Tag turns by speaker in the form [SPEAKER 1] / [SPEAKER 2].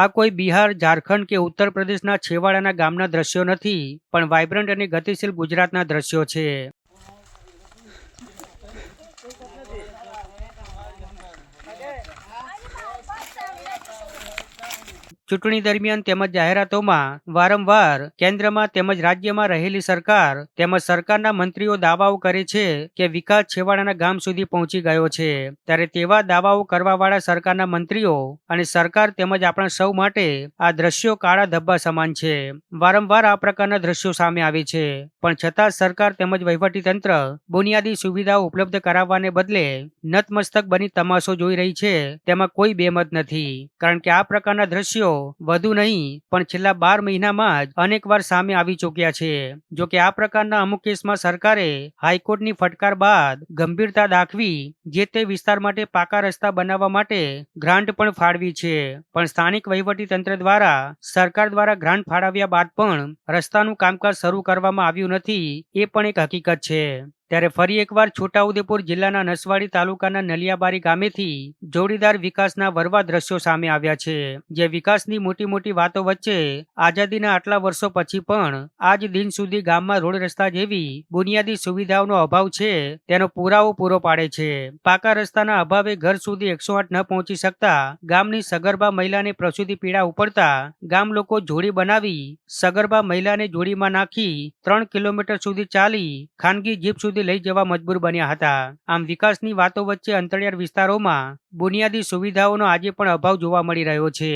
[SPEAKER 1] આ કોઈ બિહાર, ઝારખંડ કે ઉત્તર પ્રદેશના છેવાડાના ગામના દ્રશ્યો નથી, પણ વાઇબ્રન્ટ અને ગતિશીલ ગુજરાતના દ્રશ્યો છે. ચૂંટણી દરમિયાન તેમજ જાહેરાતોમાં વારંવાર કેન્દ્રમાં તેમજ રાજ્યમાં રહેલી સરકાર તેમજ સરકારના મંત્રીઓ દાવાઓ કરે છે કે વિકાસ છેવાડાના ગામ સુધી પહોંચી ગયો છે. ત્યારે તેવા દાવાઓ કરવાવાળા સરકારના મંત્રીઓ અને સરકાર તેમજ આપણા સૌ માટે આ દ્રશ્યો કાળા ધબ્બા સમાન છે. વારંવાર આ પ્રકારના દ્રશ્યો સામે આવે છે, પણ છતાં સરકાર તેમજ વહીવટીતંત્ર બુનિયાદી સુવિધાઓ ઉપલબ્ધ કરાવવાને બદલે નતમસ્તક બની તમાશો જોઈ રહી છે. તેમાં કોઈ બેમત નથી, કારણ કે આ પ્રકારના દ્રશ્યો વધુ નહીં પણ છેલ્લા 12 મહિનામાં જ અનેકવાર સામે આવી ચૂક્યા છે. જો કે આ પ્રકારના અમુક કેસમાં સરકારે હાઈકોર્ટની ફટકાર બાદ ગંભીરતા દાખવી જે તે વિસ્તાર માટે પાકા રસ્તા બનાવવા માટે ગ્રાન્ટ પણ ફાળવી છે. પણ સ્થાનિક વહીવટીતંત્ર દ્વારા સરકાર દ્વારા ગ્રાન્ટ ફાળવ્યા બાદ પણ રસ્તાનું કામકાજ શરૂ કરવામાં આવ્યું નથી, એ પણ એક હકીકત છે. ત્યારે ફરી એકવાર છોટાઉદેપુર જિલ્લાના નસવાડી તાલુકાના નલિયાબારી ગામેથી જોડીદાર વિકાસના વરવા દ્રશ્યો સામે આવ્યા છે. જે વિકાસની મોટી મોટી વાતો વચ્ચે આઝાદીના આટલા વર્ષો પછી પણ આજ દિન સુધી ગામમાં રોડ રસ્તા જેવી બુનિયાદી સુવિધાઓનો અભાવ છે તેનો પુરાવો પૂરો પાડે છે. પાકા રસ્તાના અભાવે ઘર સુધી 108 ન પહોંચી શકતા ગામની સગર્ભા મહિલાને પ્રસૂતિ પીડા ઉપડતા ગામ લોકો જોડી બનાવી સગર્ભા મહિલાને જોડીમાં નાખી 3 કિલોમીટર સુધી ચાલી ખાનગી જીપ સુધી લઈ જવા મજબૂર બન્યા હતા. આમ વિકાસની વાતો વચ્ચે અંતરિયાળ વિસ્તારોમાં બુનિયાદી સુવિધાઓનો આજે પણ અભાવ જોવા મળી રહ્યો છે.